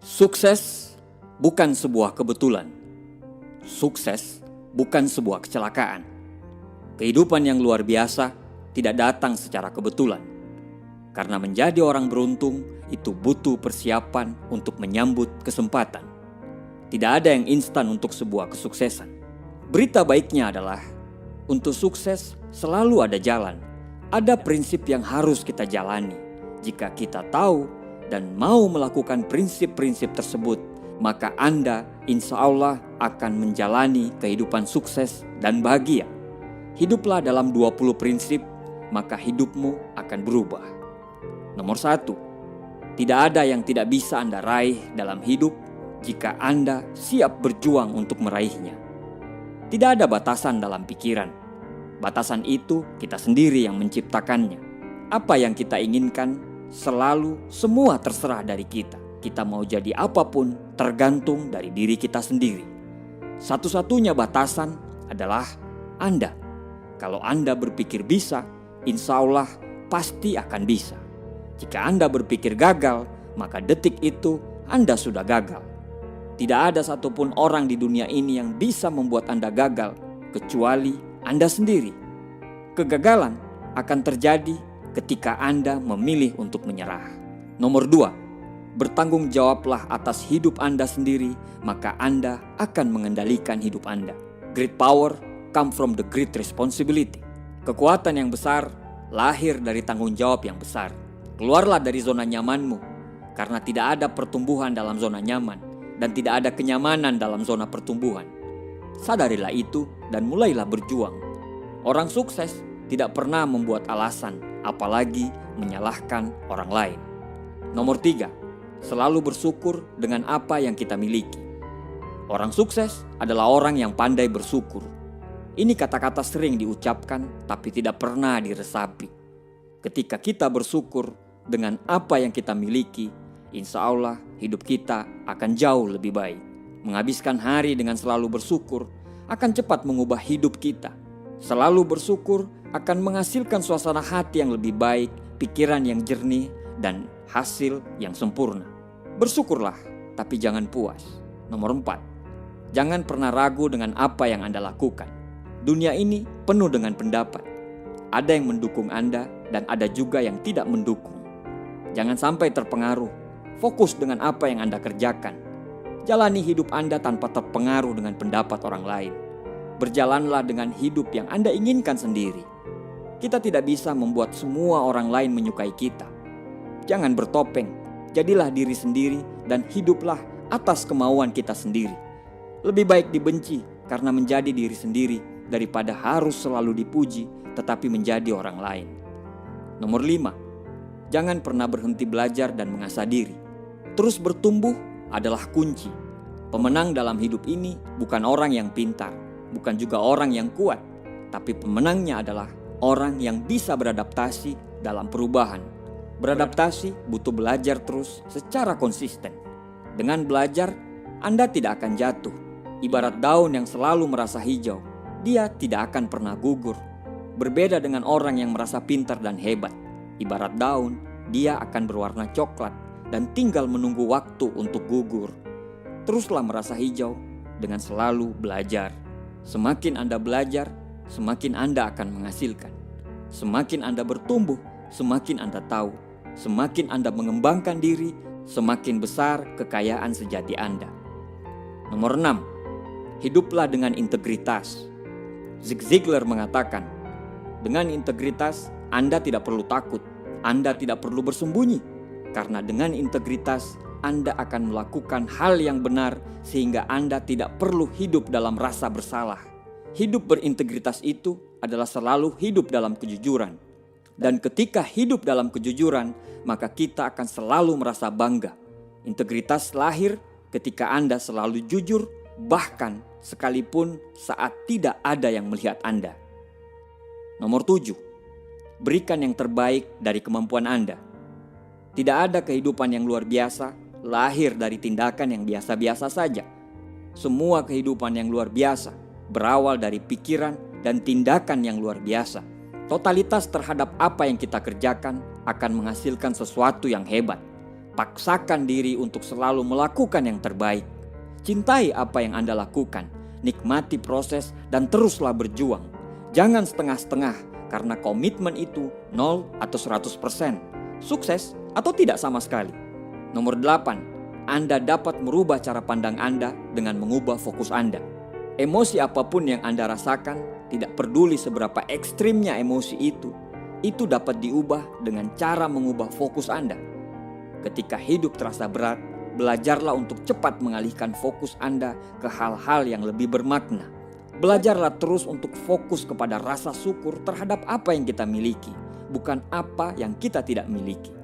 Sukses bukan sebuah kebetulan. Sukses bukan sebuah kecelakaan. Kehidupan yang luar biasa tidak datang secara kebetulan. Karena menjadi orang beruntung itu butuh persiapan untuk menyambut kesempatan. Tidak ada yang instan untuk sebuah kesuksesan. Berita baiknya adalah, untuk sukses selalu ada jalan. Ada prinsip yang harus kita jalani. Jika kita tahu dan mau melakukan prinsip-prinsip tersebut, maka Anda insya Allah akan menjalani kehidupan sukses dan bahagia. Hiduplah dalam 20 prinsip, maka hidupmu akan berubah. Nomor 1, tidak ada yang tidak bisa Anda raih dalam hidup jika Anda siap berjuang untuk meraihnya. Tidak ada batasan dalam pikiran. Batasan itu kita sendiri yang menciptakannya. Apa yang kita inginkan selalu semua terserah dari kita. Kita mau jadi apapun tergantung dari diri kita sendiri. Satu-satunya batasan adalah Anda. Kalau Anda berpikir bisa, insya Allah pasti akan bisa. Jika Anda berpikir gagal, maka detik itu Anda sudah gagal. Tidak ada satupun orang di dunia ini yang bisa membuat Anda gagal, kecuali Anda sendiri. Kegagalan akan terjadi ketika Anda memilih untuk menyerah. Nomor 2, bertanggung jawablah atas hidup Anda sendiri, maka Anda akan mengendalikan hidup Anda. Great power come from the great responsibility. Kekuatan yang besar lahir dari tanggung jawab yang besar. Keluarlah dari zona nyamanmu, karena tidak ada pertumbuhan dalam zona nyaman, dan tidak ada kenyamanan dalam zona pertumbuhan. Sadarilah itu dan mulailah berjuang. Orang sukses tidak pernah membuat alasan, apalagi menyalahkan orang lain. Nomor 3, selalu bersyukur dengan apa yang kita miliki. Orang sukses adalah orang yang pandai bersyukur. Ini kata-kata sering diucapkan tapi tidak pernah diresapi. Ketika kita bersyukur dengan apa yang kita miliki, insya Allah hidup kita akan jauh lebih baik. Menghabiskan hari dengan selalu bersyukur akan cepat mengubah hidup kita. Selalu bersyukur akan menghasilkan suasana hati yang lebih baik, pikiran yang jernih, dan hasil yang sempurna. Bersyukurlah, tapi jangan puas. Nomor 4, jangan pernah ragu dengan apa yang Anda lakukan. Dunia ini penuh dengan pendapat. Ada yang mendukung Anda dan ada juga yang tidak mendukung. Jangan sampai terpengaruh. Fokus dengan apa yang Anda kerjakan. Jalani hidup Anda tanpa terpengaruh dengan pendapat orang lain. Berjalanlah dengan hidup yang Anda inginkan sendiri. Kita tidak bisa membuat semua orang lain menyukai kita. Jangan bertopeng, jadilah diri sendiri dan hiduplah atas kemauan kita sendiri. Lebih baik dibenci karena menjadi diri sendiri daripada harus selalu dipuji tetapi menjadi orang lain. Nomor 5, jangan pernah berhenti belajar dan mengasah diri. Terus bertumbuh adalah kunci. Pemenang dalam hidup ini bukan orang yang pintar, bukan juga orang yang kuat, tapi pemenangnya adalah orang yang bisa beradaptasi dalam perubahan. Beradaptasi butuh belajar terus secara konsisten. Dengan belajar, Anda tidak akan jatuh. Ibarat daun yang selalu merasa hijau, dia tidak akan pernah gugur. Berbeda dengan orang yang merasa pintar dan hebat. Ibarat daun, dia akan berwarna coklat dan tinggal menunggu waktu untuk gugur. Teruslah merasa hijau dengan selalu belajar. Semakin Anda belajar, semakin Anda akan menghasilkan. Semakin Anda bertumbuh, semakin Anda tahu. Semakin Anda mengembangkan diri, semakin besar kekayaan sejati Anda. Nomor 6, hiduplah dengan integritas. Zig Ziglar mengatakan, dengan integritas Anda tidak perlu takut, Anda tidak perlu bersembunyi. Karena dengan integritas Anda akan melakukan hal yang benar sehingga Anda tidak perlu hidup dalam rasa bersalah. Hidup berintegritas itu adalah selalu hidup dalam kejujuran. Dan ketika hidup dalam kejujuran, maka kita akan selalu merasa bangga. Integritas lahir ketika Anda selalu jujur, bahkan sekalipun saat tidak ada yang melihat Anda. Nomor 7, berikan yang terbaik dari kemampuan Anda. Tidak ada kehidupan yang luar biasa lahir dari tindakan yang biasa-biasa saja. Semua kehidupan yang luar biasa berawal dari pikiran dan tindakan yang luar biasa. Totalitas terhadap apa yang kita kerjakan akan menghasilkan sesuatu yang hebat. Paksakan diri untuk selalu melakukan yang terbaik. Cintai apa yang Anda lakukan, nikmati proses dan teruslah berjuang. Jangan setengah-setengah karena komitmen itu 0 atau 100%, sukses atau tidak sama sekali. Nomor 8, Anda dapat merubah cara pandang Anda dengan mengubah fokus Anda. Emosi apapun yang Anda rasakan, tidak peduli seberapa ekstrimnya emosi itu dapat diubah dengan cara mengubah fokus Anda. Ketika hidup terasa berat, belajarlah untuk cepat mengalihkan fokus Anda ke hal-hal yang lebih bermakna. Belajarlah terus untuk fokus kepada rasa syukur terhadap apa yang kita miliki, bukan apa yang kita tidak miliki.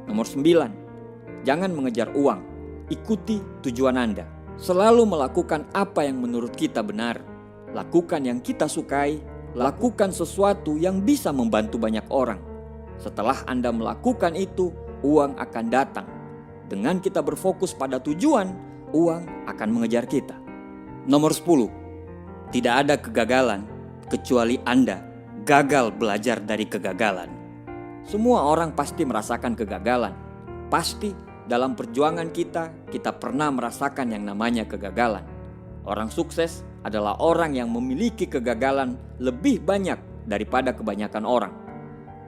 Nomor 9, jangan mengejar uang, ikuti tujuan Anda. Selalu melakukan apa yang menurut kita benar. Lakukan yang kita sukai, lakukan sesuatu yang bisa membantu banyak orang. Setelah Anda melakukan itu, uang akan datang. Dengan kita berfokus pada tujuan, uang akan mengejar kita. Nomor 10, tidak ada kegagalan kecuali Anda gagal belajar dari kegagalan. Semua orang pasti merasakan kegagalan. Pasti dalam perjuangan kita pernah merasakan yang namanya kegagalan. Orang sukses adalah orang yang memiliki kegagalan lebih banyak daripada kebanyakan orang.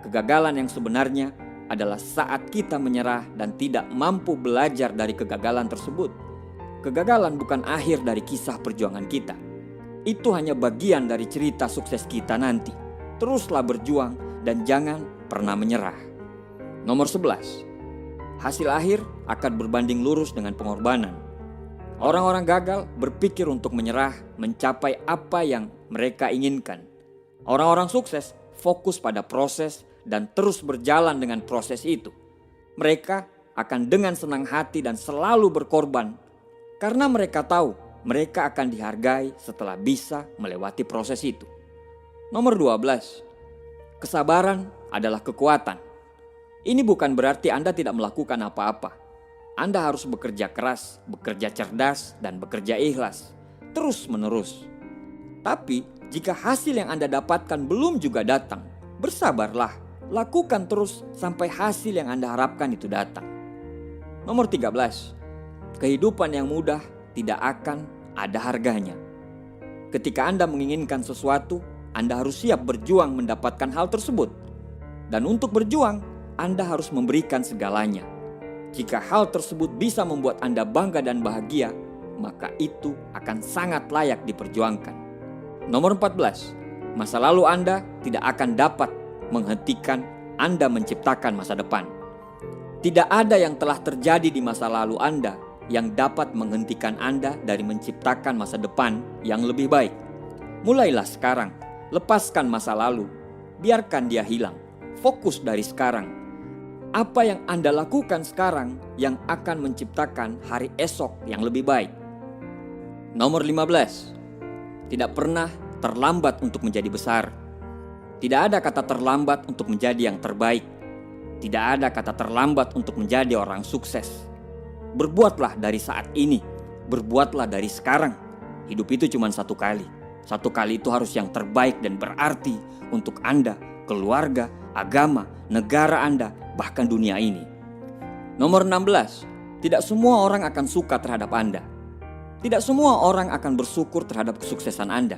Kegagalan yang sebenarnya adalah saat kita menyerah dan tidak mampu belajar dari kegagalan tersebut. Kegagalan bukan akhir dari kisah perjuangan kita. Itu hanya bagian dari cerita sukses kita nanti. Teruslah berjuang dan jangan pernah menyerah. Nomor 11, hasil akhir akan berbanding lurus dengan pengorbanan. Orang-orang gagal berpikir untuk menyerah mencapai apa yang mereka inginkan. Orang-orang sukses fokus pada proses dan terus berjalan dengan proses itu. Mereka akan dengan senang hati dan selalu berkorban karena mereka tahu mereka akan dihargai setelah bisa melewati proses itu. Nomor 12, kesabaran adalah kekuatan. Ini bukan berarti Anda tidak melakukan apa-apa. Anda harus bekerja keras, bekerja cerdas, dan bekerja ikhlas, terus-menerus. Tapi jika hasil yang Anda dapatkan belum juga datang, bersabarlah. Lakukan terus sampai hasil yang Anda harapkan itu datang. Nomor 13, kehidupan yang mudah tidak akan ada harganya. Ketika Anda menginginkan sesuatu, Anda harus siap berjuang mendapatkan hal tersebut. Dan untuk berjuang, Anda harus memberikan segalanya. Jika hal tersebut bisa membuat Anda bangga dan bahagia, maka itu akan sangat layak diperjuangkan. Nomor 14, masa lalu Anda tidak akan dapat menghentikan Anda menciptakan masa depan. Tidak ada yang telah terjadi di masa lalu Anda yang dapat menghentikan Anda dari menciptakan masa depan yang lebih baik. Mulailah sekarang, lepaskan masa lalu, biarkan dia hilang. Fokus dari sekarang. Apa yang Anda lakukan sekarang yang akan menciptakan hari esok yang lebih baik. Nomor 15, tidak pernah terlambat untuk menjadi besar. Tidak ada kata terlambat untuk menjadi yang terbaik. Tidak ada kata terlambat untuk menjadi orang sukses. Berbuatlah dari saat ini. Berbuatlah dari sekarang. Hidup itu cuma satu kali. Satu kali itu harus yang terbaik dan berarti untuk Anda, keluarga, agama, negara Anda, bahkan dunia ini. Nomor 16, tidak semua orang akan suka terhadap Anda. Tidak semua orang akan bersyukur terhadap kesuksesan Anda.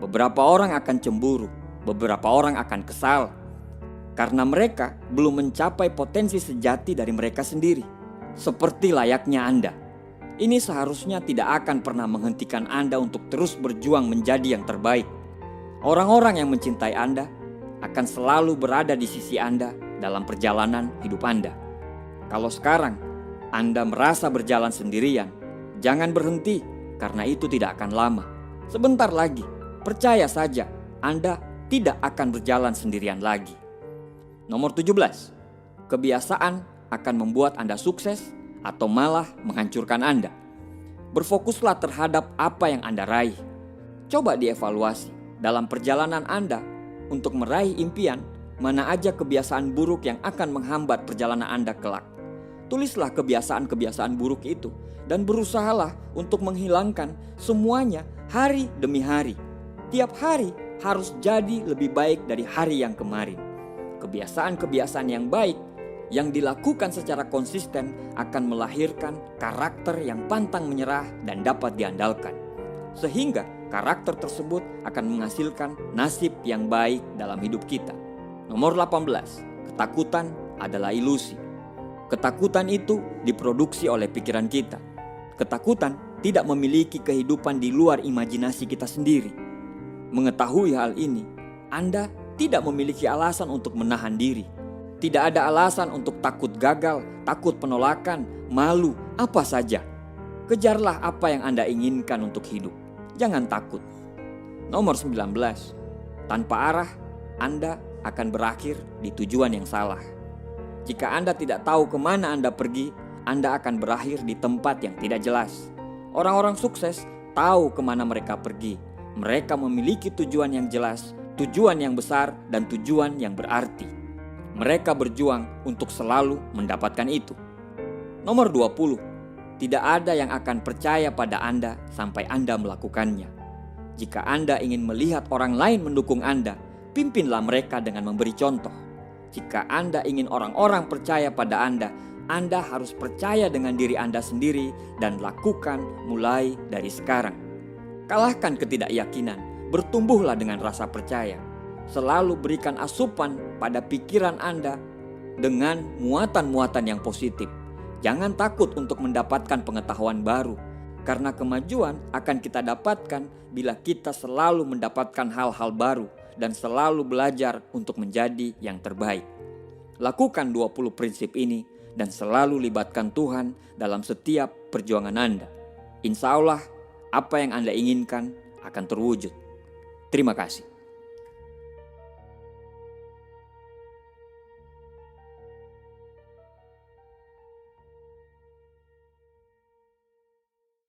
Beberapa orang akan cemburu. Beberapa orang akan kesal karena mereka belum mencapai potensi sejati dari mereka sendiri. Seperti layaknya Anda. Ini seharusnya tidak akan pernah menghentikan Anda untuk terus berjuang menjadi yang terbaik. Orang-orang yang mencintai Anda akan selalu berada di sisi Anda dalam perjalanan hidup Anda. Kalau sekarang Anda merasa berjalan sendirian, jangan berhenti karena itu tidak akan lama. Sebentar lagi, percaya saja Anda tidak akan berjalan sendirian lagi. Nomor 17, kebiasaan akan membuat Anda sukses atau malah menghancurkan Anda. Berfokuslah terhadap apa yang Anda raih. Coba dievaluasi dalam perjalanan Anda untuk meraih impian, mana aja kebiasaan buruk yang akan menghambat perjalanan Anda kelak. Tulislah kebiasaan-kebiasaan buruk itu dan berusahalah untuk menghilangkan semuanya hari demi hari. Tiap hari harus jadi lebih baik dari hari yang kemarin. Kebiasaan-kebiasaan yang baik Yang dilakukan secara konsisten akan melahirkan karakter yang pantang menyerah dan dapat diandalkan. Sehingga karakter tersebut akan menghasilkan nasib yang baik dalam hidup kita. Nomor 18, ketakutan adalah ilusi. Ketakutan itu diproduksi oleh pikiran kita. Ketakutan tidak memiliki kehidupan di luar imajinasi kita sendiri. Mengetahui hal ini, Anda tidak memiliki alasan untuk menahan diri. Tidak ada alasan untuk takut gagal, takut penolakan, malu, apa saja. Kejarlah apa yang Anda inginkan untuk hidup. Jangan takut. Nomor 19, tanpa arah, Anda akan berakhir di tujuan yang salah. Jika Anda tidak tahu kemana Anda pergi, Anda akan berakhir di tempat yang tidak jelas. Orang-orang sukses tahu kemana mereka pergi. Mereka memiliki tujuan yang jelas, tujuan yang besar, dan tujuan yang berarti. Mereka berjuang untuk selalu mendapatkan itu. Nomor 20, tidak ada yang akan percaya pada Anda sampai Anda melakukannya. Jika Anda ingin melihat orang lain mendukung Anda, pimpinlah mereka dengan memberi contoh. Jika Anda ingin orang-orang percaya pada Anda harus percaya dengan diri Anda sendiri dan lakukan mulai dari sekarang. Kalahkan ketidakyakinan, bertumbuhlah dengan rasa percaya. Selalu berikan asupan pada pikiran Anda dengan muatan-muatan yang positif. Jangan takut untuk mendapatkan pengetahuan baru, karena kemajuan akan kita dapatkan bila kita selalu mendapatkan hal-hal baru dan selalu belajar untuk menjadi yang terbaik. Lakukan 20 prinsip ini dan selalu libatkan Tuhan dalam setiap perjuangan Anda. Insya Allah, apa yang Anda inginkan akan terwujud. Terima kasih.